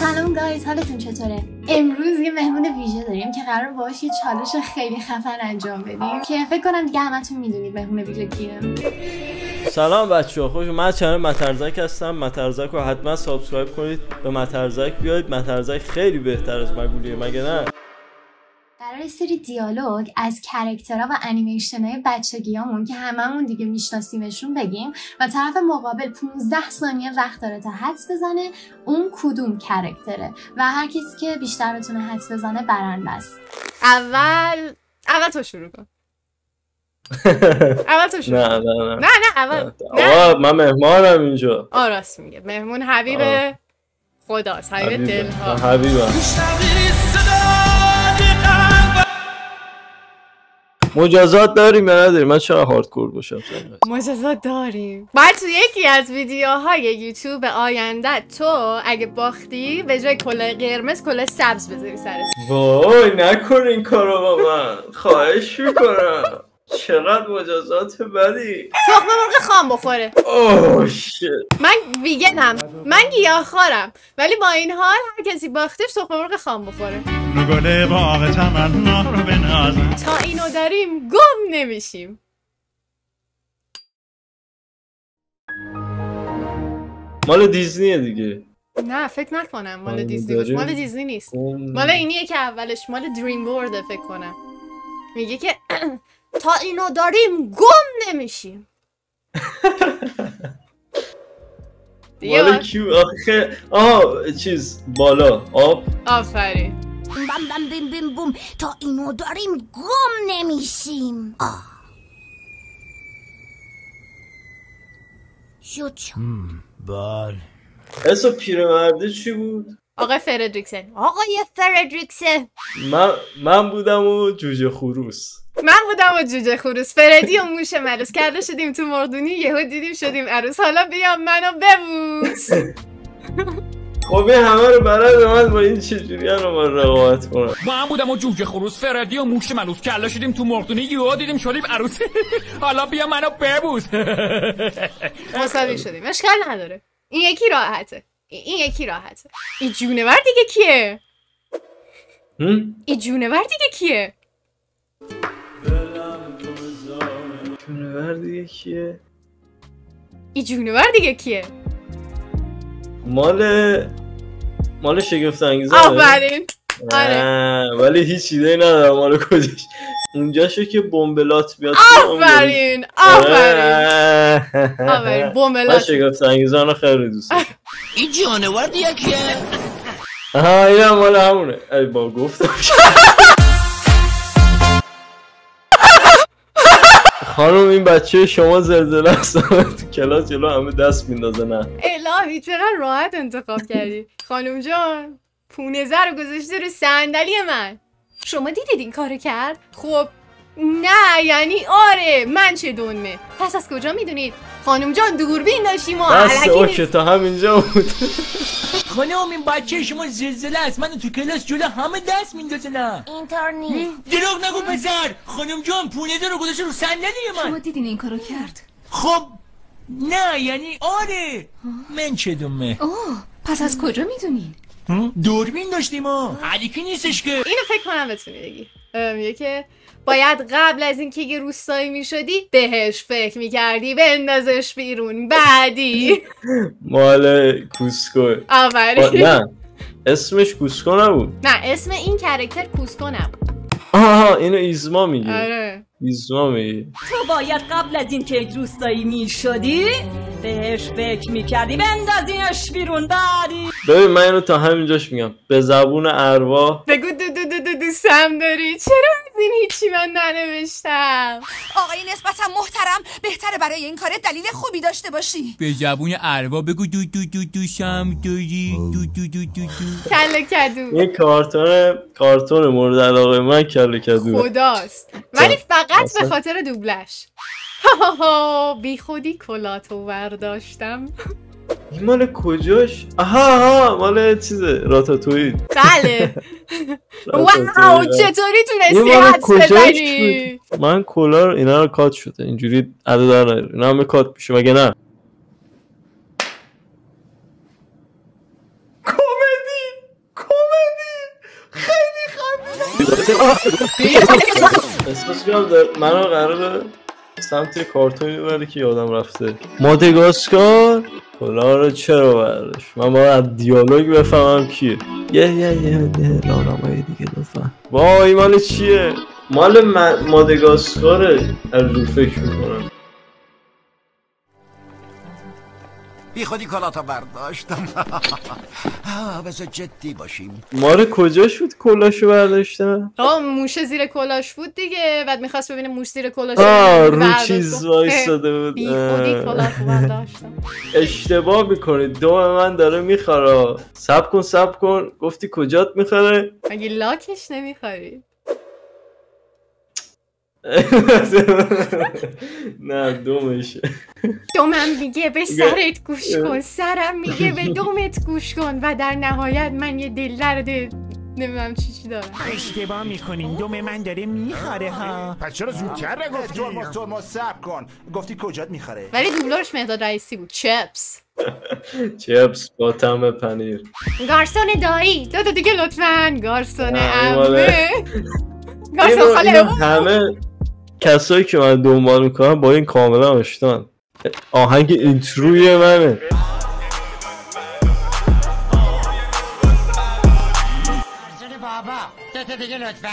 سلام گایز، حالتون چطوره؟ امروز یه مهمون ویژه داریم که قرار باهاش یه چالش خیلی خفن انجام بدیم که فکر کنم دیگه همتون میدونید مهمون ویژه کیه. سلام بچه‌ها، خوش اومدید. من چنل مترزک هستم. مترزک رو حتما سابسکرایب کنید، به مترزک بیاید. مترزک خیلی بهتر از مگولیه، مگه نه؟ قرار سری دیالوگ از کرکترها و انیمیشن‌های بچگیامون که هممون دیگه میشناسیمشون بگیم و طرف مقابل 15 ثانیه وقت داره تا حدس بزنه اون کدوم کرکتره و هر کسی که بیشتر بتونه حدس بزنه برنده است. اول تو شروع کن. اول تو شروع نه اول آقا من مهمانم اینجا. راست میگه، مهمون حبیب خداست، حبیب دلها. حبیبم. مجازات داریم یا نداریم؟ من چرا هاردکور باشم؟ مجازات داریم. بعد تو یکی از ویدیوهای یوتیوب آینده تو اگه باختی به جای کلاه قرمز کلاه سبز بذاری سرت. وای نکن این کارو با من، خواهش میکنم. چقدر مجازات بدی. تخم مرغ خام بخوره. اوه شت. من ویگنم، من گیاهخوارم، ولی با این حال هر کسی باختش تخم مرغ خام بخوره. گل باغ تمنا رو بنازم. تا اینو داریم گم نمیشیم. مال دیزنیه دیگه. نه فکر نکنم مال دیزنی باشه. مال دیزنی نیست. مال اینیه که اولش مال دریم ورده فکر کنم. میگه که تا اینو داریم گم نمیشیم. مال کیو آخه؟ چیز بالا آب. آفرین. بم بم بیم بیم بوم تا اینو داریم گم نمیشیم. شد بله. اسم پیرمرده چی بود؟ آقای فردریکسن. آقای فردریکسن. من بودم و جوجه خروس. من بودم و جوجه خروس. فردی و موش ملوس. کرده شدیم تو مردونی، یهو دیدیم شدیم عروس. حالا بیام منو ببوس. خب این همه رو برای من با این چجوری رو من رقابت کنم؟ من بودم و جوجه خروس، فردی و موش ملوس. کرده شدیم تو مردونی، یهو دیدیم شدیم عروس. حالا بیا منو ببوس. مساوی شدیم. اشکال نداره. این یکی راحته. این یکی راحته. این جونور دیگه کیه؟ این جونور دیگه کیه؟ جونور دیگه کیه؟ این جونور دیگه کیه؟ مال شگفت انگیزه. آفرین. آره. ولی هیچ ایده ندارم مال کجاش. اونجاشو که بمبلات بیاد. آفرین. آفرین. بمبلات. من شگفت انگیزه رو خیلی دوست دارم. این جانور دیگه کیه؟ اینم مال همونه. ای با گفتم. خانم این بچه شما زلزله هستن تو کلاس جلو همه دست میندازه. نه الهی چقدر راحت انتخاب کردی. خانم جان پونزه رو گذاشته رو صندلی من. شما دیدید این کارو کرد؟ خب نه یعنی آره من چه دنمه. پس از کجا میدونید؟ خانم جان دوربین داشتیم و بس اوکی تا همینجا بود. خانم این بچه شما زلزله است، من تو کلاس جلو همه دست میندازن. اینطور نیست. دروغ نگو پسر. خانم جان پونزه رو گذاشته رو صندلی من. شما دیدین این کارو کرد؟ خب نه یعنی آره من چه دمه. پس از کجا میدونین؟ دوربین داشتیم علیکی نیستش که. اینو فکر کنم بتونی بگی. میگه که باید قبل از اینکه یه روستایی میشدی بهش فکر میکردی بندازش بیرون. بعدی مال کوسکو. آفرین. نه اسمش کوسکو نبود. نه اسم این کرکتر کوسکو نبود. اینو ایزما میگه. آره ایزما میگه. تو باید قبل از اینکه روستایی میشدی بهش فکر میکردی بندازیش بیرون. بعدی ببین من اینو تا همینجاش میگم به زبون ارواح. بگو دوستم داری. چرا از این هیچی من ننوشتم؟ آقای نسبتا محترم بهتره برای این کار دلیل خوبی داشته باشی. به زبون ارواح بگو دوستم داری. کله کدو. این کارتون مورد علاقه من کله کدو خداست، ولی فقط به خاطر دوبلش. بی خودی کلاتو برداشتم. این مال کجاش؟ مال چیزه راتاتوی. بله. واو چطوری تونستی حدس بزنی؟ من کلا اینا رو کات شده اینجوری عدد در نیاره. اینا همه کات میشه مگه نه؟ کمدی احساس کنم منو قراره سمت کارتونی ببره که یادم رفته. مادگاسکار کلاه رو چرا برداشت؟ من باید دیالوگ بفهمم کیه. یه راهنمایی دیگه لطفا. وای مال چیه؟ مال مادگاسکاره. از رو فکر میکنم. بی خودی کلاتا برداشتم. بذار جدی باشیم. ماره کجا شد کلاشو برداشتم؟ موش زیر کلاش بود دیگه. بعد میخواست ببینه موش زیر کلاش رو چیز وایستاده بود. بی خودی کلاهو برداشتم. اشتباه میکنی. دوم من داره میخوره. صبر کن گفتی کجات میخوره؟ مگه لاکش نمیخوری؟ نه دومشه. دومم میگه به سرت گوش کن، سرم میگه به دومت گوش کن و در نهایت من یه دل درد نمیدونم چی دارم. اشتباه میکنین، دوم من داره میخوره ها. پس چرا زودتر نگفتی؟ ترمز صبر کن. گفتی کجات میخوره؟ ولی دوبلورش مهداد رئیسی بود. چپس با طعم پنیر. گارسون دایی دو دیگه لطفاً. گارسون عمه. گارسون خاله. همه کسایی که من دنبال میکنم با این کاملا آشنان. آهنگ اینتروی منه. بابا دو دیگه لطفاً.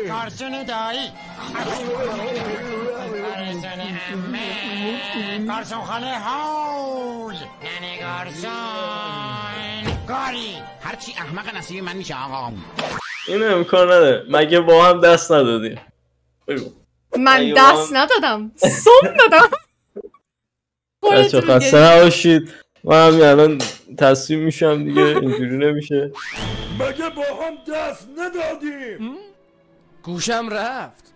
گارسون دایی، گارسون عمه، گارسون خاله هول، ننه گارسون گاری. هرچی احمق نصیب من میشه آقا. این امکان نداره. مگه با هم دست ندادیم؟ بگو. من دست ندادم، سم دادم. بچه خسته نباشید. من همین الان تصمیم میشم دیگه. اینجوری نمیشه. مگه با هم دست ندادیم؟ گوشم رفت.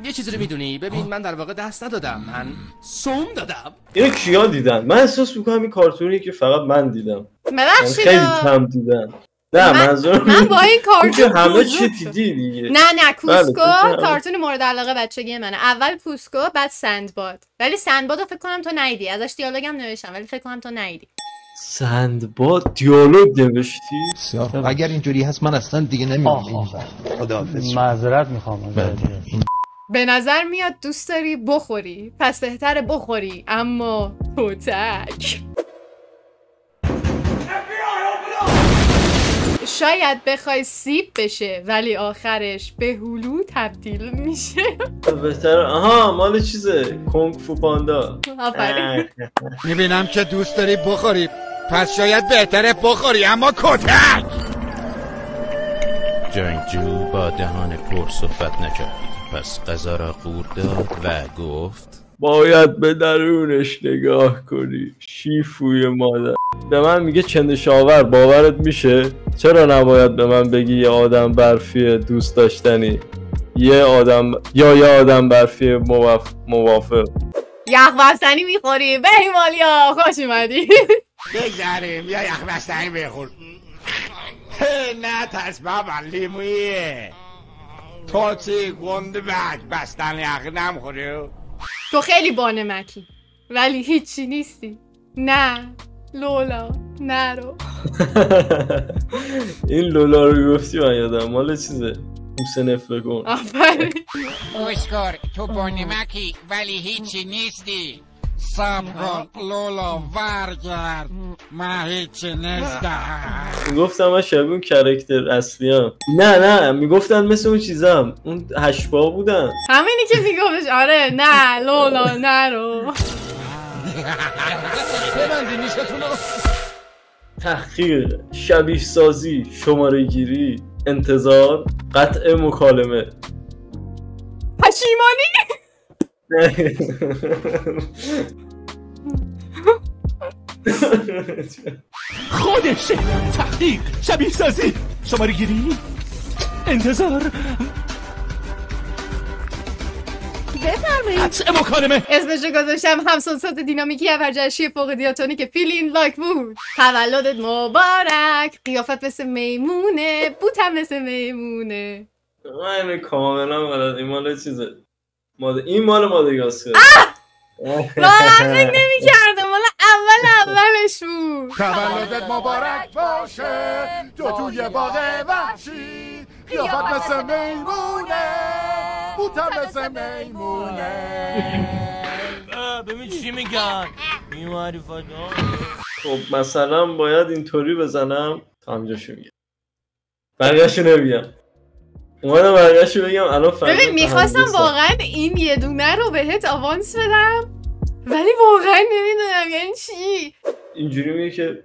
یه چیزی رو میدونی؟ ببین من در واقع دست ندادم، من سم دادم. اینو کیا دیدن؟ من احساس میکنم این کارتونی که فقط من دیدم. ببخشید خیلی کم دیدن. نه منظورم من با این کارتون همه چی دیدی دیگه. نه کوسکو کارتون مورد علاقه بچگی منه. اول کوسکو بعد سندباد. ولی سندبادو فکر کنم تو ندیدی. ازش دیالوگم نوشتم ولی فکر کنم تو ندیدی. سندباد دیالوگ نوشتی؟ اگر اینجوری هست من اصلا دیگه نمیام. خداحافظ. معذرت میخوام. به نظر میاد دوست داری بخوری، پس بهتره بخوری اما کتک. شاید بخوای سیب بشه ولی آخرش به هلو تبدیل میشه. بهتره. آها مال چیزه کنگ فو پاندا. آفرین. میبینم که دوست داری بخوری، پس شاید بهتره بخوری اما کتک. جنگجو با دهان پر صحبت نکرد، پس غذا را قورت داد و گفت باید به درونش نگاه کنی شیفوی مادر. به من میگه چندشاور. باورت میشه؟ چرا نباید به من بگی یه آدم برفی دوست داشتنی؟ یه آدم برفی موافق. یخ بستنی میخوری؟ به ایمالیا خوش اومدی. بگذاریم یا یخ بستنی بخور. نه ترس بابا لیمویه. تو چی گنده بستنی یخ نمیخوری؟ تو خیلی بانمکی ولی هیچی نیستی. نه لولا نرو. این لولا رو گفتی من یادم مال چیزه موسه نفره کن. آفرین. اسکار تو بانمکی ولی هیچی نیستی. صبر کن لولا ورگرد، من هیچی نیستم. میگفتم من شبیه اون کرکتر اصلی هم. نه میگفتن مثل اون چیزم اون هشبا بودن. همینی که میگفتش. آره نه لولا نرو. تحقیق، شبیه سازی، شماره گیری، انتظار، قطع مکالمه. پشیمانی. خودشه. تحقیق، شبیه سازی، شماره گیری، انتظار، بفرمایید. قطع مکالمه. اسمشو گذاشتم همسانسات دینامیکی ابرجشی فوق دیاتونیک فیلین لاک بود. تولدت مبارک. قیافت مثل میمونه، بوتم مثل میمونه. من کاملا بلد. این مال چیزه. این مال مادگاسکار. واقعا فکر نمی‌کردم. مال اولش تولدش بود. تولدت مبارک باشه تو توی باغ وحشی، قیافت مثل میمونه، بوتم مثل میمونه. ببین چی میگن این معرفت. خب مثلا باید اینطوری بزنم تا همجاشو میگم، بقیه‌شو نمیگم. اومدم بقیه‌شو بگم الان فهمیدم. ببین میخواستم واقعا این یه دونه رو بهت آوانس بدم ولی واقعا نمیدونم یعنی چی. اینجوری میگه که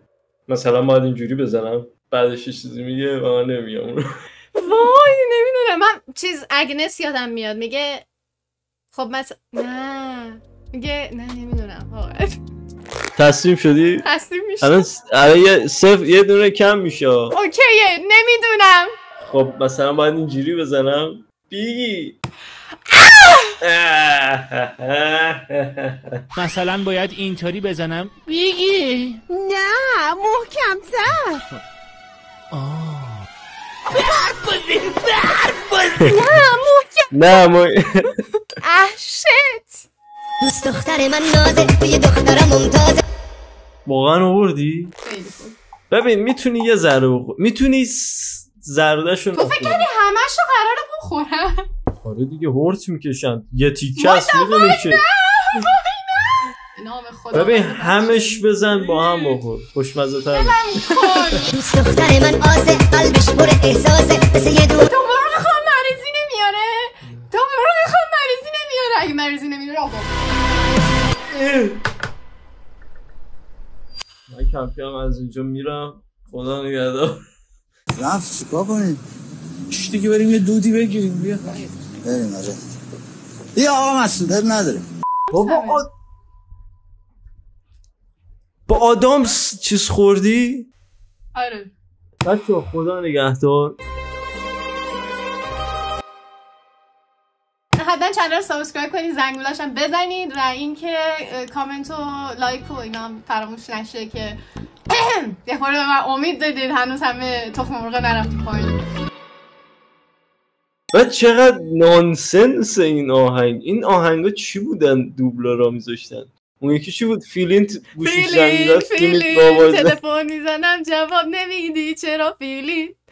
مثلا باید اینجوری بزنم، بعدش چیزی میگه و من نمیگم اونو. وای نمیدونم. من چیز اگنس یادم میاد میگه خب مثلا نه میگه نه نمیدونم واقعا. تسلیم شدی؟ تسلیم میشه. الان یه دونه کم میشه. اوکیه نمیدونم. خب مثلا باید اینجوری بزنم بیگی. مثلا باید اینطوری بزنم بیگی. نه محکم‌تر. نه شت. دوست دختر من نازه توی دخترم ممتازه. واقعا آوردی؟ ببین میتونی یه ذره میتونی زردشون تو فکر کنی همه‌شو قراره بخورم؟ آره دیگه هورت میکشن یه تیکه است میدونی که. ببین همش بزن با هم بخور خوشمزه تر. دوست دختر من آسه قلبش پر احساسه مثل یه دور. تو برو بخوام مریضی نمیاره. تو برو بخوام مریضی نمیاره. اگه مریضی نمیاره آقا من کم کم از اینجا میرم. خدا نگهدار. رفت چیکار کنیم؟ چی دیگه بریم یه دودی بگیریم. بیا بریم. آره بیا آقا مسعود نداره. بابا با آدم چیز خوردی؟ آره بچه خدا نگهدار. حتما چنل رو سابسکرایب کنید، زنگولش هم بزنید و اینکه کامنت و لایک و اینا فراموش نشه که یه خورده به من امید دادید. هنوز همه تخم مرغ نرفت پایین. بعد چقدر نانسنس این آهنگ. این آهنگا چی بودن دوبلورا میذاشتن؟ اون یکی چی بود؟ فیلینت گوشی زنگ زد. فیلینت تلفن میزنم جواب نمیدی چرا فیلینت.